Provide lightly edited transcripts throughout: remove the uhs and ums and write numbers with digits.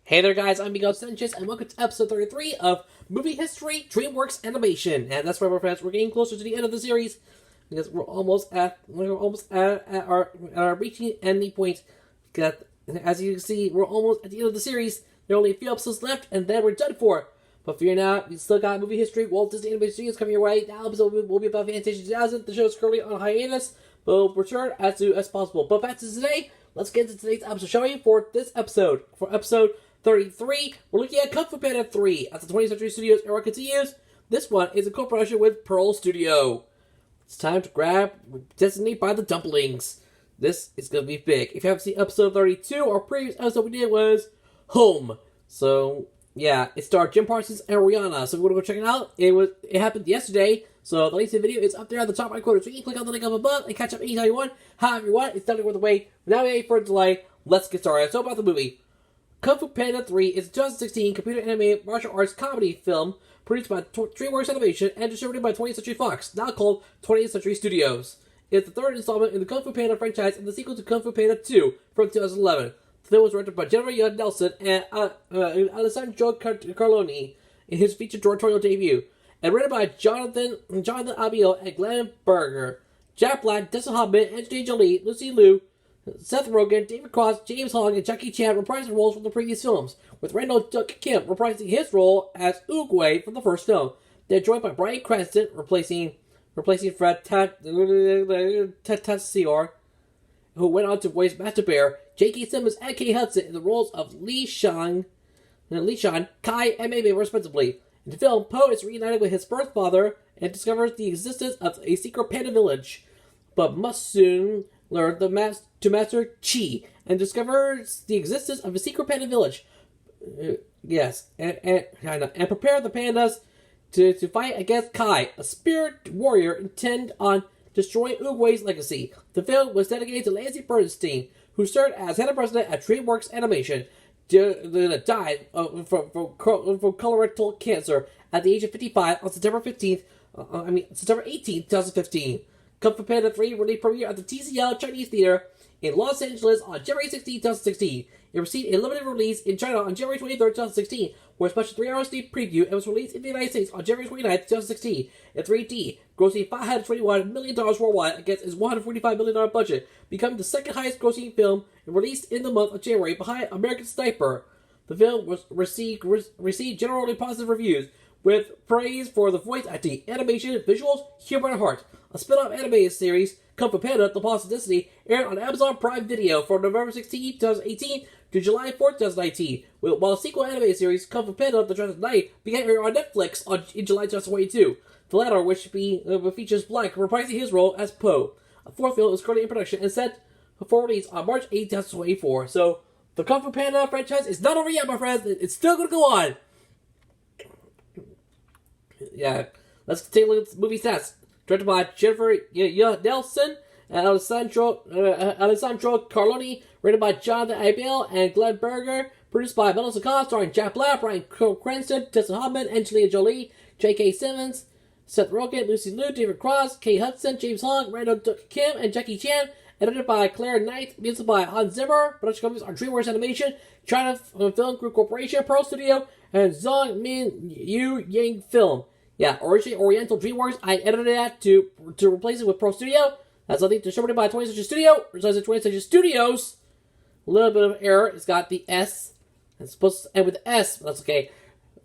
Hey there guys, I'm Miguel Sanchez, and welcome to episode 33 of Movie History DreamWorks Animation. And that's right, my friends, we're getting closer to the end of the series, because we're almost at our reaching ending point. As you can see, we're almost at the end of the series. There are only a few episodes left, and then we're done for. But fear not, we still got Movie History, Walt Disney Animation Studios coming your way. That episode will be about Fantasia 2000. The show is currently on hiatus, but we'll return as soon as possible. But back to today, let's get into today's episode, shall we? For this episode, for episode 33, we're looking at Kung Fu Panda 3 as the 20th Century Studios era continues. This one is a co-production with Pearl Studio. It's time to grab Destiny by the dumplings. This is going to be big. If you haven't seen episode 32, our previous episode we did was Home. So, yeah, it starred Jim Parsons and Rihanna. So if you want to go check it out, it happened yesterday. So the link to the video is up there at the top right corner. So you can click on the link up above and catch up anytime you want, however you want. It's definitely worth the wait. Without any further delay, let's get started. So about the movie. Kung Fu Panda 3 is a 2016 computer-animated martial arts comedy film produced by DreamWorks Animation and distributed by 20th Century Fox, now called 20th Century Studios. It's the third installment in the Kung Fu Panda franchise and the sequel to Kung Fu Panda 2 from 2011. The film was directed by Jennifer Yuh Nelson and Alessandro Carloni in his feature directorial debut, and written by Jonathan Abiel and Glenn Berger. Jack Black, Destin Hoffman, Angelina Jolie, Lucy Liu, Seth Rogen, David Cross, James Hong, and Jackie Chan reprising roles from the previous films, with Randall Duck Kim reprising his role as Oogway from the first film. They're joined by Bryan Cranston, replacing Fred Tatasciore, who went on to voice Master Bear, J.K. Simmons, and Kate Hudson in the roles of Li Shan, Kai, and Mei Mei, respectively. In the film, Po is reunited with his birth father and discovers the existence of a secret panda village, but must soon learn to master Chi, and discovers the existence of a secret panda village. And prepare the pandas to fight against Kai, a spirit warrior intent on destroying Oogway's legacy. The film was dedicated to Lancey Bernstein, who served as head of president at DreamWorks Animation, died from colorectal cancer at the age of 55 on September 18th, 2015. Kung Fu Panda 3 released premiere at the TCL Chinese Theater in Los Angeles on January 16, 2016. It received a limited release in China on January 23, 2016, where a special 3-hour sneak preview, and was released in the United States on January 29, 2016 in 3D, grossing $521 million worldwide against its $145 million budget, becoming the second highest grossing film released in the month of January behind American Sniper. The film received generally positive reviews, with praise for the voice acting, animation, visuals, humor, and heart. A spin-off animated series, Kung Fu Panda: The Lost Destiny, aired on Amazon Prime Video from November 16, 2018 to July 4, 2019, while a sequel animated series, Kung Fu Panda: The Dragon Knight, began airing on Netflix in July 2022. The latter, which features Black reprising his role as Po. A fourth film is currently in production and set for release on March 8, 2024. So, the Kung Fu Panda franchise is not over yet, my friends. It's still going to go on. Yeah, let's take a look at the movie stats. Directed by Jennifer Yuh Nelson and Alessandro Carloni. Written by Jonathan Abel and Glenn Berger. Produced by Melissa Kahn, starring Jack Black, Bryan Cranston, Destin Hoffman, Angelina Jolie, J.K. Simmons, Seth Rogen, Lucy Liu, David Cross, Kate Hudson, James Hong, Randall Duck Kim, and Jackie Chan. Edited by Claire Knight. Music by Hans Zimmer. Production companies are DreamWorks Animation, China Film Group Corporation, Pearl Studio, and Zhong Min Yu Yang Film. Yeah, originally Oriental DreamWorks. I edited that to replace it with Pro Studio. That's something distributed by 20th Century Studio. Resides at 20th Century Studios. A little bit of error. It's got the S. It's supposed to end with the S, but that's okay.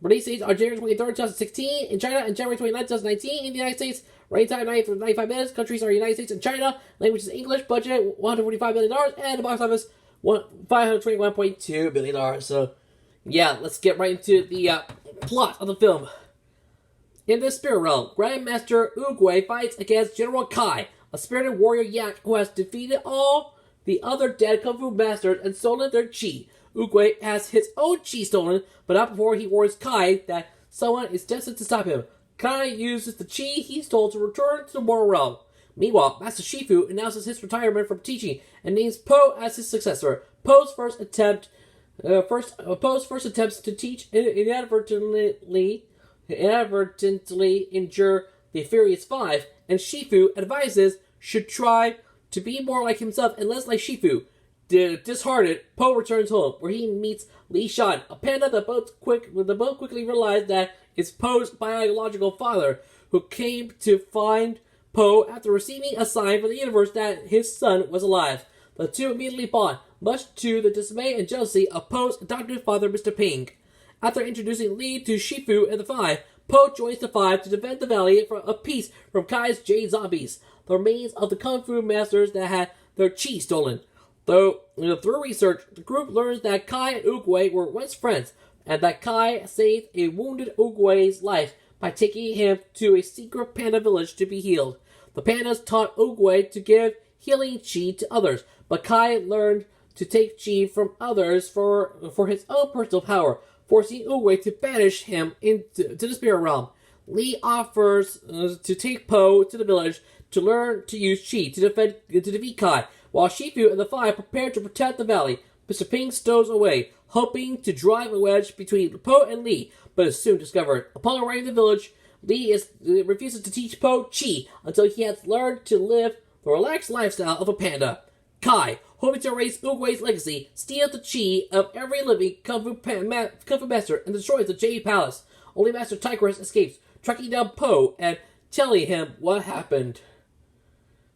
Release dates are January 23rd, 2016 in China and January 29th, 2019 in the United States. Running time 90 to 95 minutes. Countries are United States and China. Language is English. Budget $145 million. And the box office $521.2 million. So, yeah, let's get right into the plot of the film. In the spirit realm, Grandmaster Oogway fights against General Kai, a spirited warrior yak who has defeated all the other dead Kung Fu masters and stolen their chi. Oogway has his own chi stolen, but not before he warns Kai that someone is destined to stop him. Kai uses the chi he stole to return to the mortal realm. Meanwhile, Master Shifu announces his retirement from teaching and names Po as his successor. Po's first attempts to teach inadvertently injure the Furious Five, and Shifu advises should try to be more like himself and less like Shifu. Disheartened, Po returns home, where he meets Li Shan, a panda that both quickly realize that it's Po's biological father, who came to find Po after receiving a sign from the universe that his son was alive. The two immediately bond, much to the dismay and jealousy of Po's adopted father, Mr. Ping. After introducing Li to Shifu and the Five, Po joins the Five to defend the valley for a piece from Kai's Jade zombies, the remains of the Kung Fu masters that had their chi stolen. Though, through research, the group learns that Kai and Oogway were once friends, and that Kai saved a wounded Oogway's life by taking him to a secret panda village to be healed. The pandas taught Oogway to give healing chi to others, but Kai learned to take chi from others for his own personal power, forcing Oogway to banish him into the spirit realm. Li offers to take Po to the village to learn to use chi to defeat Kai, while Shifu and the Five prepare to protect the valley. Mr. Ping stows away, hoping to drive a wedge between Po and Li, but is soon discovered. Upon arriving at the village, Li refuses to teach Po chi until he has learned to live the relaxed lifestyle of a panda. Kai, hoping to erase Oogway's legacy, steals the chi of every living Kung Fu master and destroys the Jade Palace. Only Master Tigress escapes, tracking down Po and telling him what happened.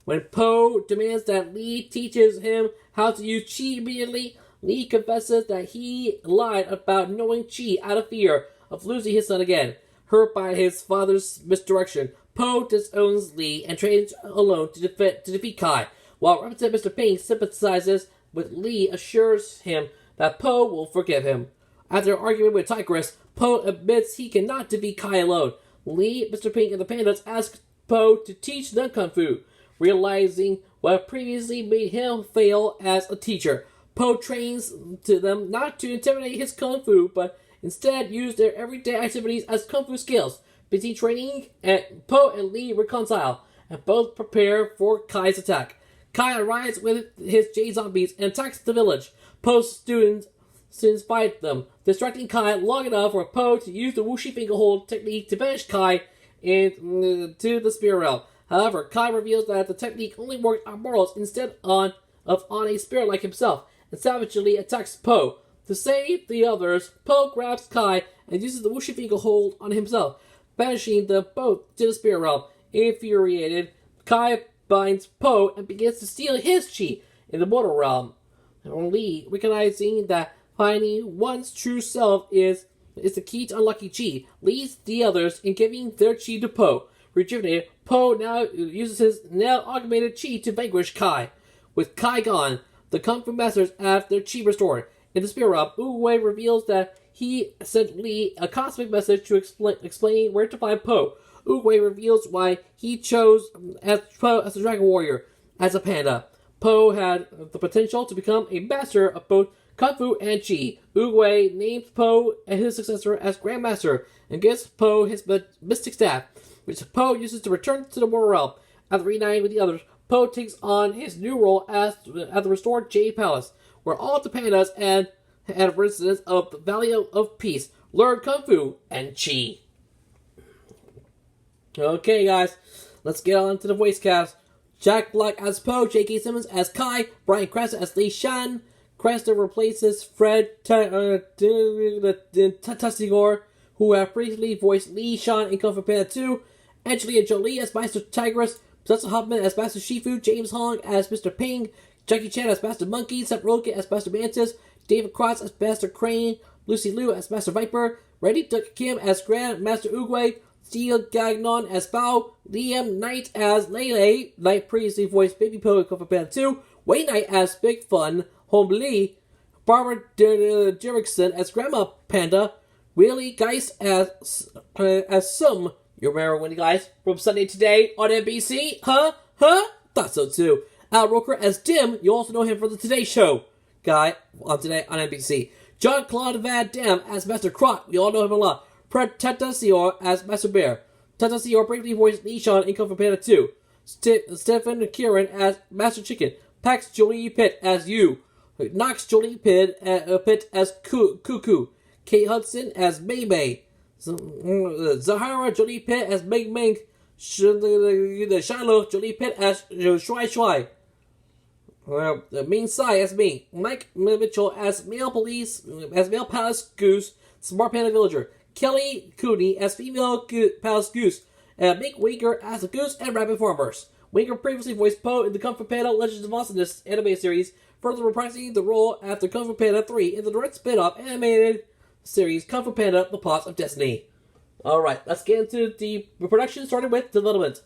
When Po demands that Li teaches him how to use chi immediately, Li confesses that he lied about knowing chi out of fear of losing his son again. Hurt by his father's misdirection, Po disowns Li and trains alone to defeat Kai, while Representative Mr. Ping sympathizes with Li, assures him that Po will forgive him. After an argument with Tigress, Po admits he cannot defeat Kai alone. Li, Mr. Ping, and the pandas ask Po to teach them Kung Fu. Realizing what previously made him fail as a teacher, Po trains to them not to intimidate his Kung Fu, but instead use their everyday activities as Kung Fu skills. Busy training, and Po and Li reconcile, and both prepare for Kai's attack. Kai arrives with his Jade zombies and attacks the village. Po's students fight them, distracting Kai long enough for Po to use the Wuxi finger hold technique to banish Kai into the spirit realm. However, Kai reveals that the technique only works on mortals instead on a spirit like himself, and savagely attacks Po. To save the others, Po grabs Kai and uses the Wuxi finger hold on himself, banishing them both to the spirit realm. Infuriated, Kai binds Po and begins to steal his chi in the mortal realm. Li, recognizing that finding one's true self is the key to unlocking chi, leads the others in giving their chi to Po. Rejuvenated, Po now uses his now augmented chi to vanquish Kai. With Kai gone, the Kung Fu masters have their chi restored. In the spirit realm, Oogway reveals that he sent Li a cosmic message to explain where to find Po. Oogway reveals why he chose Po as a dragon warrior, as a panda. Po had the potential to become a master of both Kung Fu and Chi. Oogway names Po and his successor as Grand Master, and gives Po his mystic staff, which Po uses to return to the mortal realm. After reuniting with the others, Po takes on his new role at the restored Jade Palace, where all the pandas and residents of the Valley of Peace learn Kung Fu and Chi. Okay, guys, let's get on to the voice cast. Jack Black as Po, J.K. Simmons as Kai, Bryan Cranston as Li Shan. Cranston replaces Fred Tatasciore, who have previously voiced Li Shan in Kung Fu Panda 2. Angelina Jolie as Master Tigress, Dustin Hoffman as Master Shifu, James Hong as Mr. Ping, Jackie Chan as Master Monkey, Seth Rogen as Master Mantis, David Cross as Master Crane, Lucy Liu as Master Viper, Randy Duck Kim as Grand Master Oogway, Steel Gagnon as Bao, Liam Knight as Lele, Knight previously voiced Baby Po in Kung Fu Panda 2, Wayne Knight as Big Fun, Home Lee, Barbara Derrickson as Grandma Panda, Willie Geist as Sum. You remember Willie Geist from Sunday Today on NBC? Huh? Thought so too. Al Roker as Dim. You also know him from the Today Show guy on Today on NBC. Jean-Claude Van Damme as Master Krot. We all know him a lot. Fred Tatasciore as Master Bear. Tatasciore briefly voiced Li Shan in Kung Fu Panda 2. Stephen Kieran as Master Chicken. Pax Jolie Pitt as You. Knox Jolie Pitt as Cuckoo. Kate Hudson as Mei Mei. Zahara Jolie Pitt as Meng Meng. Shiloh Jolie Pitt as Shuai Shuai. Ming Tsai as me, Mike Mitchell as male palace goose, smart panda villager, Kelly Cooney as female palace goose, and Mick Winger as a goose and rabbit farmers. Winger previously voiced Po in the Kung Fu Panda Legends of Awesomeness anime series, further reprising the role after Kung Fu Panda 3 in the direct spin-off animated series Kung Fu Panda: The Plots of Destiny. Alright, let's get into the production, starting with development.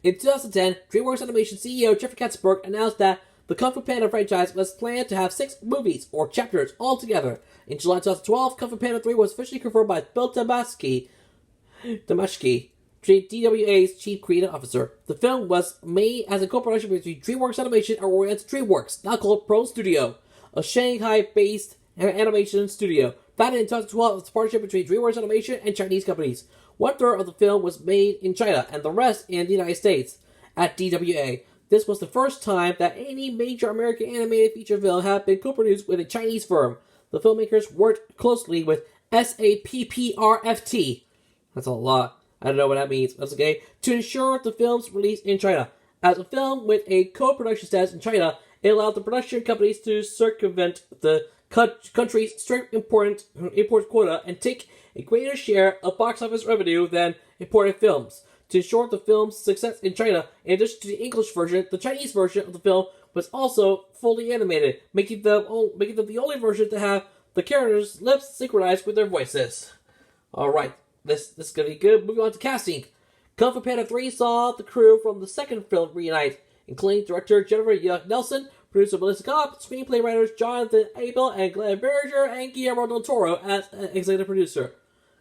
In 2010, DreamWorks Animation CEO Jeffrey Katzenberg announced that the Kung Fu Panda franchise was planned to have 6 movies, or chapters, altogether. In July 2012, Kung Fu Panda 3 was officially confirmed by Bill Damashki, DWA's chief creative officer. The film was made as a co-production between DreamWorks Animation and Oriental DreamWorks, now called Pro Studio, a Shanghai-based animation studio. Founded in 2012, it's a partnership between DreamWorks Animation and Chinese companies. 1/3 of the film was made in China, and the rest in the United States. At DWA, this was the first time that any major American animated feature film had been co-produced with a Chinese firm. The filmmakers worked closely with SAPPRFT. That's a lot. I don't know what that means. That's okay. To ensure the film's release in China. As a film with a co-production status in China, it allowed the production companies to circumvent the country's strict import quota and take a greater share of box office revenue than imported films. To ensure the film's success in China, in addition to the English version, the Chinese version of the film was also fully animated, making them the only version to have the characters' lips synchronized with their voices. Alright, this is gonna be good. Moving on to casting. Kung Fu Panda 3 saw the crew from the second film reunite, including director Jennifer Young Nelson, producer Melissa Cobb, screenplay writers Jonathan Abel and Glenn Berger, and Guillermo del Toro as executive producer.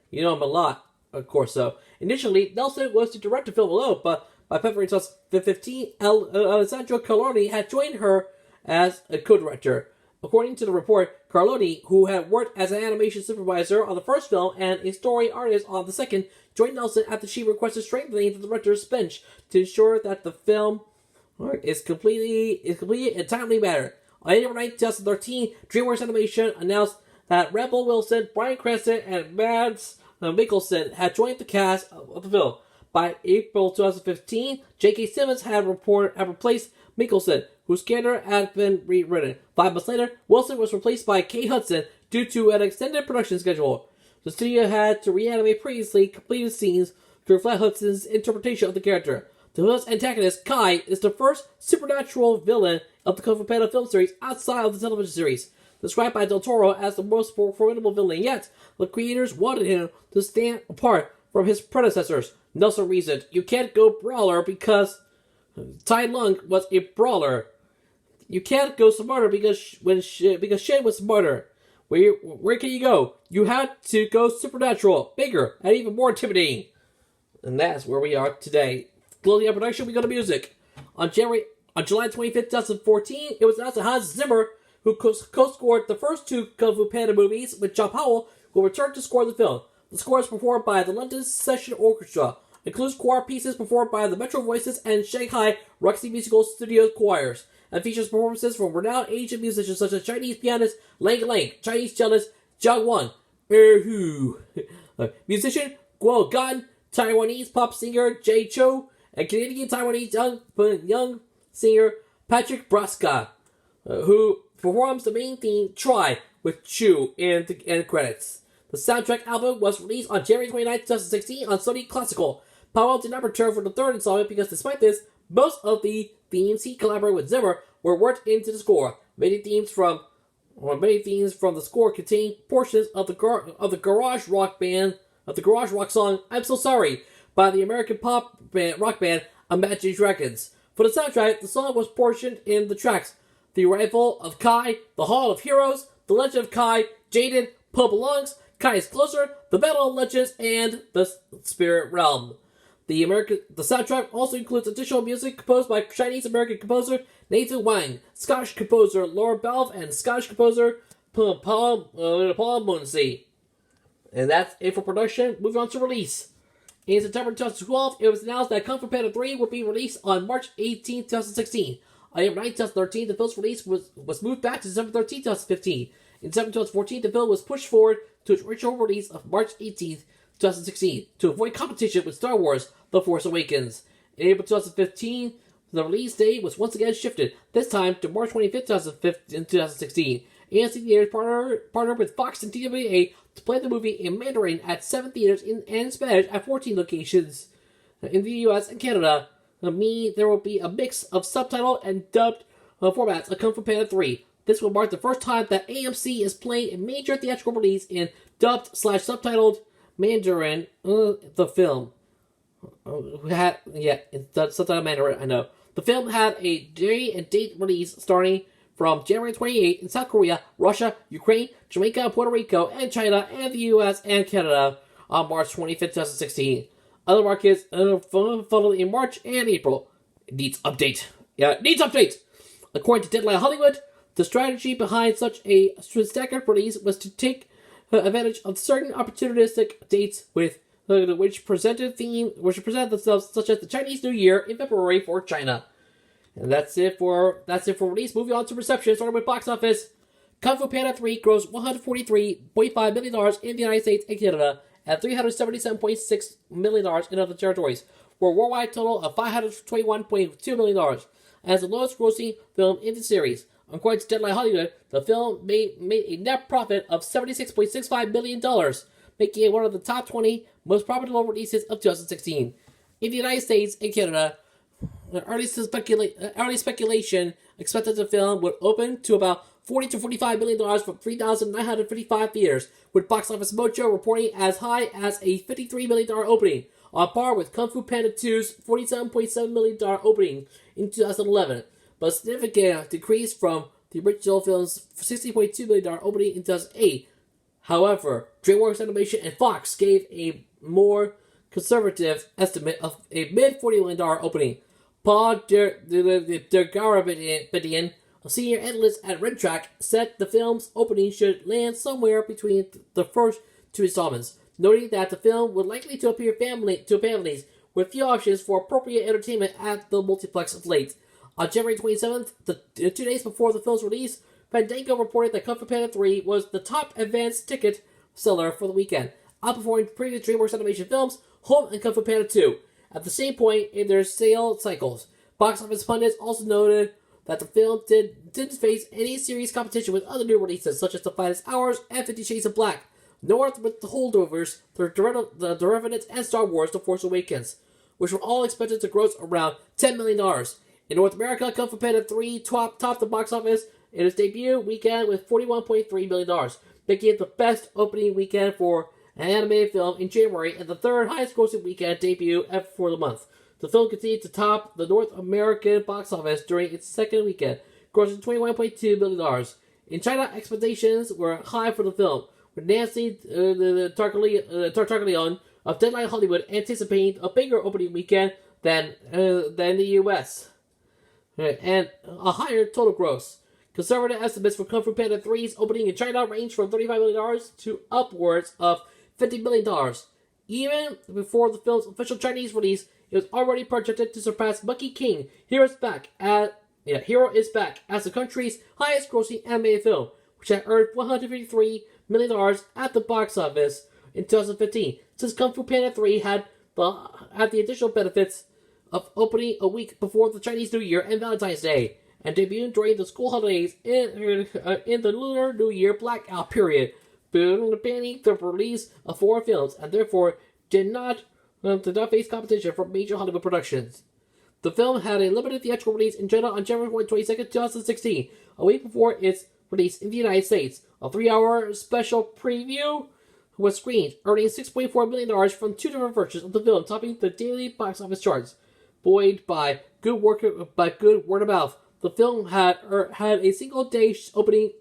You know him a lot, of course so. Initially, Nelson was to direct the film alone, but by February 2015, Alessandro Carloni had joined her as a co-director. According to the report, Carloni, who had worked as an animation supervisor on the first film and a story artist on the second, joined Nelson after she requested strengthening the director's bench to ensure that the film is completed in a timely manner. On April 9, 2013, DreamWorks Animation announced that Rebel Wilson, Bryan Cranston, and Mads Mikkelsen had joined the cast of the film. By April 2015, J.K. Simmons had replaced Mikkelsen, whose character had been rewritten. 5 months later, Wilson was replaced by Kate Hudson due to an extended production schedule. The studio had to reanimate previously completed scenes to reflect Hudson's interpretation of the character. The villain's antagonist, Kai, is the first supernatural villain of the Kung Fu Panda film series outside of the television series. Described by Del Toro as the most formidable villain yet, the creators wanted him to stand apart from his predecessors. Nelson reasoned, "You can't go brawler because Tai Lung was a brawler. You can't go smarter because Shen was smarter. Where can you go? You had to go supernatural, bigger, and even more intimidating." And that's where we are today. Closing our production, we go to music. On July 25th, 2014, it was announced that Hans Zimmer, who co-scored the first 2 Kung Fu Panda movies with John Powell, will return to score the film. The score is performed by the London Session Orchestra. It includes choir pieces performed by the Metro Voices and Shanghai Roxy Musical Studio choirs, and features performances from renowned Asian musicians such as Chinese pianist Lang Lang, Chinese cellist Jiang Wang, musician Guo Gan, Taiwanese pop singer Jay Cho, and Canadian Taiwanese young singer Patrick Braska, who performs the main theme Try with Chu in the end credits. The soundtrack album was released on January 29, 2016 on Sony Classical. Powell did not return for the third installment because despite this, most of the themes he collaborated with Zimmer were worked into the score. Many themes from the score contain portions of the garage rock song "I'm So Sorry" by the American rock band Imagine Dragons. For the soundtrack, the song was portioned in the tracks "The Arrival of Kai," "The Hall of Heroes," "The Legend of Kai," "Jaded," "Poe Belongs," "Kai is Closer," "The Battle of Legends," and "The Spirit Realm." The soundtrack also includes additional music composed by Chinese-American composer Nathan Wang, Scottish composer Laura Belv, and Scottish composer Paul Munsey. And that's it for production. Moving on to release. In September 2012, it was announced that Kung Fu Panda 3 would be released on March 18, 2016. On April 9, 2013, the film's release was moved back to December 13, 2015. In December 2014, the film was pushed forward to its original release of March 18, 2016, to avoid competition with Star Wars: The Force Awakens. In April 2015, the release date was once again shifted, this time to March 25th, 2016. AMC Theaters partnered with Fox and TWA to play the movie in Mandarin at 7 theaters and Spanish at 14 locations in the US and Canada. There will be a mix of subtitled and dubbed formats of Kung Fu Panda 3. This will mark the first time that AMC is playing a major theatrical release in dubbed/subtitled Mandarin. The film subtitled Mandarin. I know the film had a day and date release starting from January 28 in South Korea, Russia, Ukraine, Jamaica, Puerto Rico, and China, and the US and Canada on March 25th, 2016. Other markets followed in March and April. Needs update. According to Deadline Hollywood, the strategy behind such a staggered release was to take advantage of certain opportunistic dates which presented themselves, such as the Chinese New Year in February for China. And that's it for release. Moving on to reception, starting with box office. Kung Fu Panda 3 grossed $143.5 million in the United States and Canada, and $377.6 million in other territories, for a worldwide total of $521.2 million, as the lowest grossing film in the series. According to Deadline Hollywood, the film made a net profit of $76.65 million, making it one of the top 20 most profitable releases of 2016. In the United States and Canada, early speculation expected the film would open to about $40 to $45 million from 3,955 theaters, with Box Office Mojo reporting as high as a $53 million opening, on par with Kung Fu Panda 2's $47.7 million opening in 2011, but a significant decrease from the original film's $60.2 million opening in 2008. However, DreamWorks Animation and Fox gave a more conservative estimate of a mid-$40 million opening. Paul Dergarabedian, a senior analyst at Red Track, said the film's opening should land somewhere between the first two installments, noting that the film would likely to appeal to families with few options for appropriate entertainment at the multiplex of late. On January 27th, 2 days before the film's release, Fandango reported that Kung Fu Panda 3 was the top advanced ticket seller for the weekend, outperforming previous DreamWorks Animation films, Home and Kung Fu Panda 2. At the same point in their sale cycles, box office pundits also noted that the film didn't face any serious competition with other new releases such as The Finest Hours and 50 Shades of Black, nor with The Holdovers, The Revenant, and Star Wars The Force Awakens, which were all expected to gross around $10 million. In North America, Kung Fu Panda 3 topped the box office in its debut weekend with $41.3 million, making it the best opening weekend for an animated film in January and the third highest grossing weekend debut ever for the month. The film continued to top the North American box office during its second weekend, grossing $21.2 million. In China, expectations were high for the film, with Nancy Tartaglione of Deadline Hollywood anticipating a bigger opening weekend than the US, and a higher total gross. Conservative estimates for Kung Fu Panda 3's opening in China range from $35 million to upwards of $50 million. Even before the film's official Chinese release, it was already projected to surpass Monkey King, Hero is Back as the country's highest grossing animated film, which had earned $153 million at the box office in 2015, since Kung Fu Panda 3 had the additional benefits of opening a week before the Chinese New Year and Valentine's Day, and debuted during the school holidays in the Lunar New Year blackout period, banning the release of foreign films, and therefore did not face competition from major Hollywood productions. The film had a limited theatrical release in China on January 22nd, 2016, a week before its release in the United States. A 3-hour special preview was screened, earning $6.4 million from 2 different versions of the film, topping the daily box office charts. Buoyed by good word of mouth, the film had a single day opening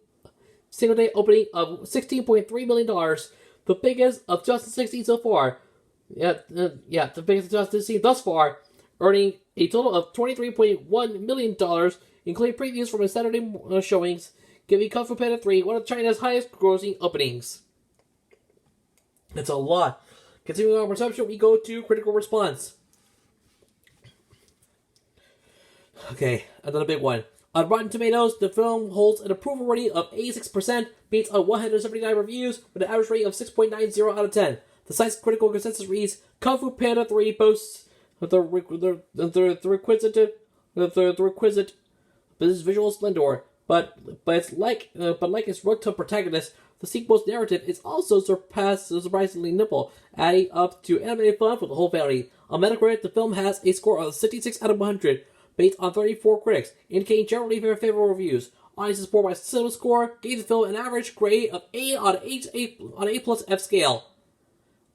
of $16.3 million, the biggest of 2016 so far. The biggest of 2016 thus far, earning a total of $23.1 million, including previews from its Saturday showings, giving Kung Fu Panda 3 one of China's highest grossing openings. It's a lot. Continuing on reception, we go to critical response. Okay, another big one. On Rotten Tomatoes, the film holds an approval rating of 86%, based on 179 reviews, with an average rating of 6.90 out of 10. The site's critical consensus reads, Kung Fu Panda 3 boasts the requisite the requisite visual splendor, but like its rotund protagonist, the sequel's narrative is also surprisingly nimble, adding up to animated fun for the whole family. On Metacritic, the film has a score of 66 out of 100, based on 34 critics, indicating generally very favorable reviews. Audiences scored by Cinema Score gave the film an average grade of A on an A plus F scale.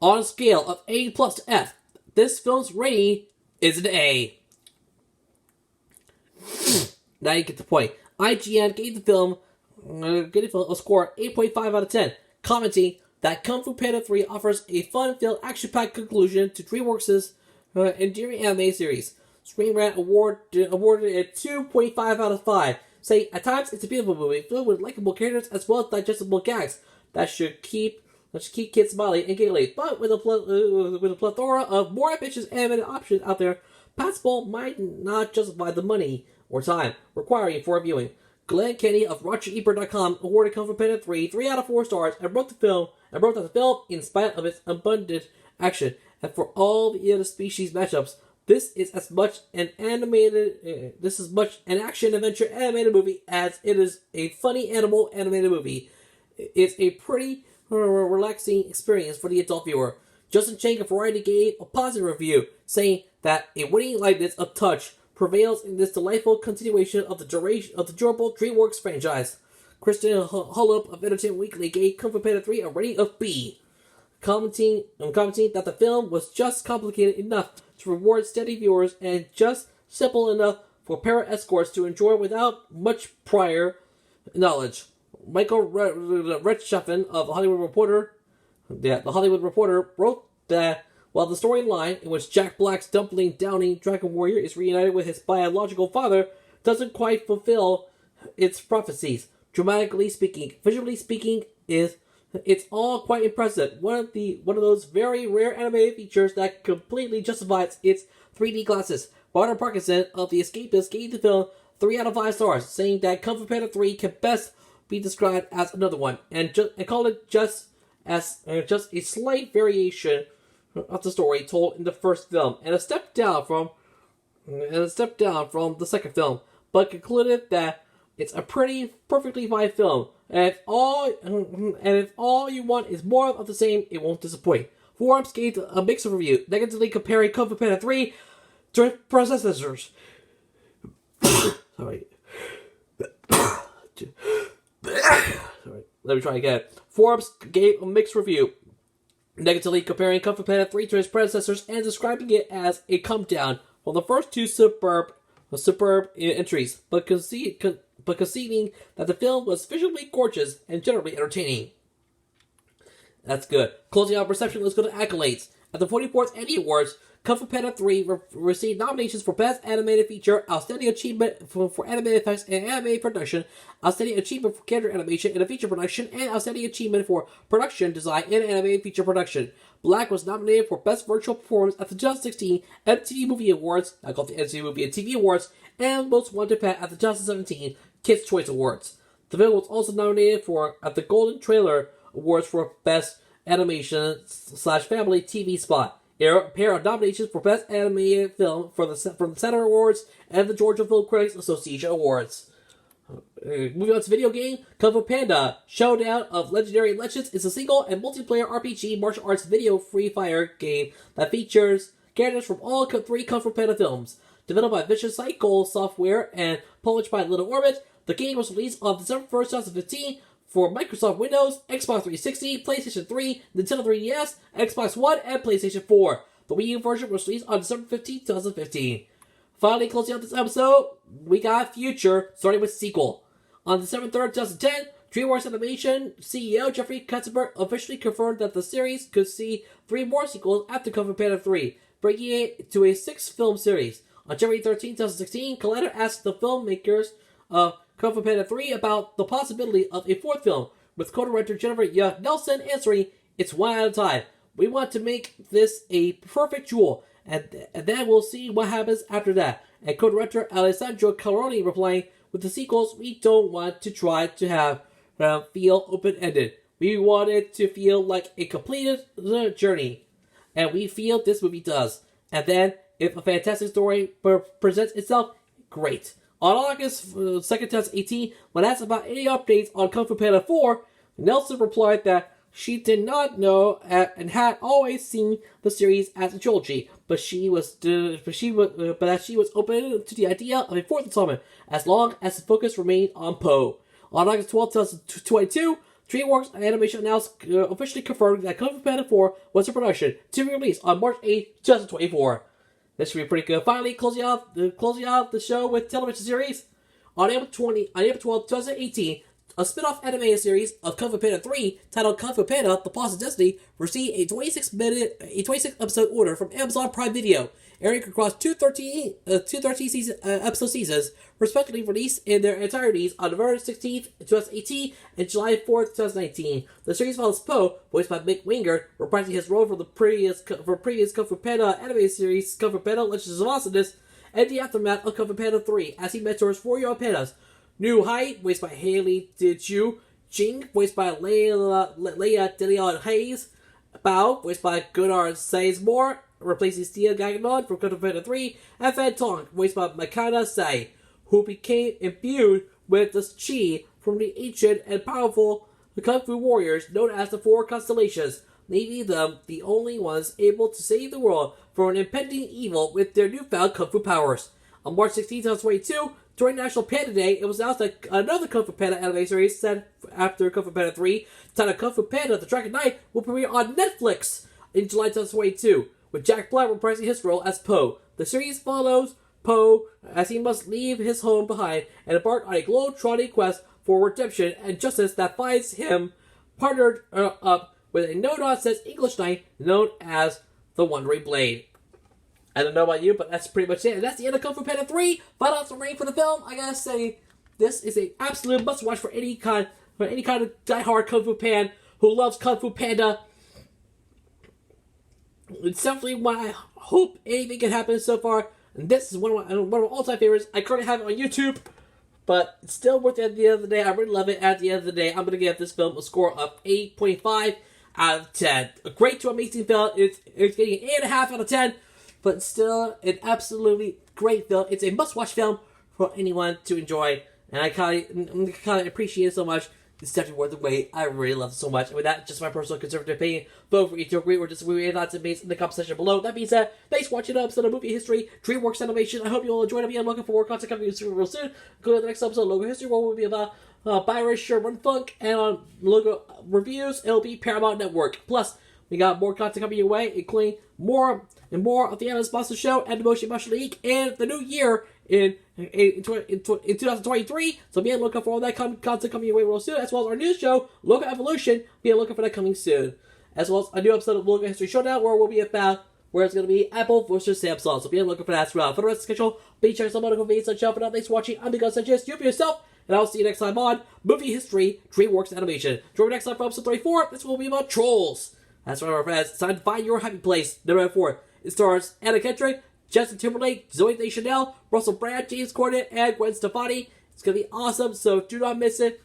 On a scale of A plus to F, this film's rating is an A. Now you get the point. IGN gave the film a score of 8.5 out of 10, commenting that Kung Fu Panda 3 offers a fun-filled, action-packed conclusion to DreamWorks' endearing anime series. Screen Rant awarded it 2.5 out of 5, saying, at times it's a beautiful movie filled with likable characters as well as digestible gags that should keep kids smiling and giggling, but with a plethora of more ambitious animated options out there, passable might not justify the money or time requiring for viewing. Glenn Kenny of RogerEbert.com awarded Kung Fu Panda 3 out of 4 stars and wrote that the film, in spite of its abundant action and for all the other species matchups, this is as much an action adventure animated movie as it is a funny animal animated movie. It's a pretty relaxing experience for the adult viewer. Justin Chang of Variety gave a positive review, saying that a winning lightness of touch prevails in this delightful continuation of the durable DreamWorks franchise. Kristen Hullup of Entertainment Weekly gave Kung Fu Panda 3 a rating of B, commenting that the film was just complicated enough to reward steady viewers and just simple enough for para escorts to enjoy without much prior knowledge. Michael Rechtschaffen of The Hollywood Reporter wrote that while the storyline in which Jack Black's dumpling downing dragon warrior is reunited with his biological father doesn't quite fulfill its prophecies, dramatically speaking, visually speaking, it's all quite impressive. One of those very rare animated features that completely justifies its 3D glasses. Barton Parkinson of The Escapist gave the film 3 out of 5 stars, saying that Kung Fu Panda 3 can best be described as another one, and called it just a slight variation of the story told in the first film, and a step down from the second film, but concluded that it's a perfectly fine film, and if all you want is more of the same, it won't disappoint. Forums gave a mixed review, negatively comparing Kung Fu Panda 3 to its predecessors. Sorry. Sorry. Let me try again. Forbes gave a mixed review, negatively comparing Kung Fu Panda 3 to its predecessors and describing it as a come down from the first two superb entries, but conceding that the film was visually gorgeous and generally entertaining. That's good. Closing out reception, let's go to accolades. At the 44th Emmy Awards, Kung Fu Panda 3 received nominations for Best Animated Feature, Outstanding Achievement for Animated Effects and Animated Production, Outstanding Achievement for Character Animation and Feature Production, and Outstanding Achievement for Production Design and Animated Feature Production. Black was nominated for Best Virtual Performance at the 2016 MTV Movie Awards, I call it the MTV Movie and TV Awards, and Most Wanted Pet at the 2017 Kids' Choice Awards. The film was also nominated at the Golden Trailer Awards for Best Animation/Family TV Spot. A pair of nominations for Best Animated Film from the Center Awards and the Georgia Film Critics Association Awards. Moving on to video game, Kung Fu Panda Showdown of Legendary Legends is a single and multiplayer RPG martial arts video free fire game that features characters from all 3 Kung Fu Panda films. Developed by Vicious Cycle Software and published by Little Orbit, the game was released on December 1st, 2015 for Microsoft Windows, Xbox 360, PlayStation 3, Nintendo 3DS, Xbox One, and PlayStation 4. The Wii U version was released on December 15, 2015. Finally, closing out this episode, we got Future, starting with sequel. On December 3rd, 2010, DreamWorks Animation CEO Jeffrey Katzenberg officially confirmed that the series could see 3 more sequels after Kung Fu Panda 3, bringing it to a 6-film series. On January 13, 2016, Collider asked the filmmakers of Kung Fu Panda 3 about the possibility of a 4th film, with co-director Jennifer Nelson answering, "It's one at a time. We want to make this a perfect jewel, and then we'll see what happens after that." And co-director Alessandro Caroni replying, "With the sequels, we don't want to try to have feel open-ended. We want it to feel like a completed journey, and we feel this movie does. And then, if a fantastic story presents itself, great. On August 2nd, 2018, when asked about any updates on Kung Fu Panda 4, Nelson replied that she did not know and had always seen the series as a trilogy, but that she was open to the idea of a fourth installment as long as the focus remained on Po. On August 12th, 2022, DreamWorks Animation announced officially confirmed that Kung Fu Panda 4 was in production to be released on March 8th, 2024. This should be pretty good. Finally, closing out the show with television series. On April 12th, 2018, a spin-off animated series of Kung Fu Panda 3 titled Kung Fu Panda: The Lost Destiny received a 26-episode order from Amazon Prime Video, airing across two 13 episode seasons, respectively released in their entireties on November 16th, 2018 and July 4th, 2019. The series follows Po, voiced by Mick Wingard, reprising his role from the previous Kung Fu Panda animated series Kung Fu Panda: Legends of Awesomeness, and the aftermath of Kung Fu Panda 3 as he mentors 4-year-old pandas. New Hai, voiced by Haley Chu, Jing, voiced by Leia DeLeon Hayes, Bao, voiced by Gunnar Sizemore, replacing Steve Gagnon from Kung Fu Panda 3, and Fan Tong, voiced by Makana Sai, who became imbued with the chi from the ancient and powerful Kung Fu warriors known as the Four Constellations, leaving them the only ones able to save the world from an impending evil with their newfound Kung Fu powers. On March 16, 2022, during National Panda Day, it was announced that another Kung Fu Panda anime series set after Kung Fu Panda 3, titled Kung Fu Panda: The Dragon Knight, will premiere on Netflix in July 2022, with Jack Black reprising his role as Po. The series follows Po as he must leave his home behind and embark on a globe-trotting quest for redemption and justice that finds him partnered up with a no-nonsense English knight known as the Wandering Blade. I don't know about you, but that's pretty much it. And that's the end of Kung Fu Panda 3. Final thoughts and rating for the film. I gotta say, this is an absolute must-watch for any kind of die-hard Kung Fu fan who loves Kung Fu Panda. It's definitely what I hope anything can happen so far. And this is one of my all-time favorites. I currently have it on YouTube, but it's still worth it at the end of the day. I really love it. At the end of the day, I'm gonna give this film a score of 8.5 out of 10. A great to amazing film. It's getting an 8.5 out of 10. But still, an absolutely great film. It's a must-watch film for anyone to enjoy, and I kind of appreciate it so much. It's definitely worth the wait. I really love it so much. And with that, just my personal conservative opinion. Vote for each agree or disagree with lots of things in the comment section below. That being said, thanks for watching the episode of Movie History, DreamWorks Animation. I hope you all enjoyed it. I'm looking for more content coming real soon. Go to the next episode of Logo History, where we'll be about Byron Sherman Funk, and on Logo Reviews, it'll be Paramount Network. Plus, we got more content coming your way, including more of the Anime Sponsor Show and the Motion League and the new year in 2023. So be on the lookout for all that content coming your way real soon, as well as our new show, Logo Evolution. Be on the lookout for that coming soon. As well as a new episode of Logo History Showdown, where it's going to be Apple versus Samsung. So be on the lookout for that as well. For the rest of the schedule, be checking some medical videos on show. For now, thanks for watching. I'm Miguel Sanchez. You be yourself, and I'll see you next time on Movie History, DreamWorks Animation. Join me next time for episode 34. This will be about trolls. That's right, my friends. It's time to find your happy place. Number 4. It stars Anna Kendrick, Justin Timberlake, Zoe Deschanel, Russell Brand, James Corden, and Gwen Stefani. It's going to be awesome, so do not miss it.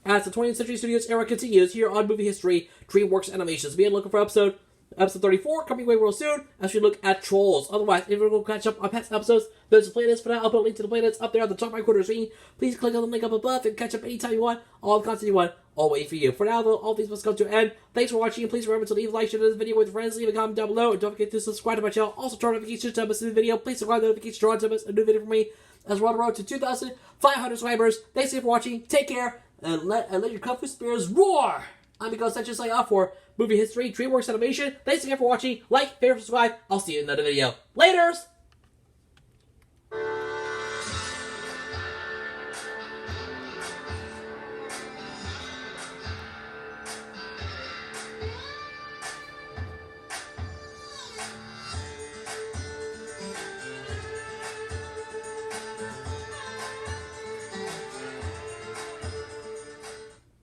As the 20th Century Studios era continues here on Movie History, DreamWorks Animation. So be looking for episode 34 coming way real soon as we look at trolls. Otherwise, if you're going to catch up on past episodes, there's a playlist for that. I'll put a link to the playlist up there on the top right corner of the screen. Please click on the link up above and catch up anytime you want. All the content you want, all waiting for you. For now, though, all these must come to an end. Thanks for watching, and please remember to leave a like, share this video with friends, leave a comment down below, and don't forget to subscribe to my channel. Also, turn on notifications to miss a new video. Please subscribe to notifications to miss a new video from me as we're on the road to 2,500 subscribers. Thanks again for watching. Take care, and let your Kung Fu spears roar! I'm Miguel Sanchez signing off for Movie History, DreamWorks Animation. Thanks again for watching. Like, favorite, subscribe. I'll see you in another video. Laters!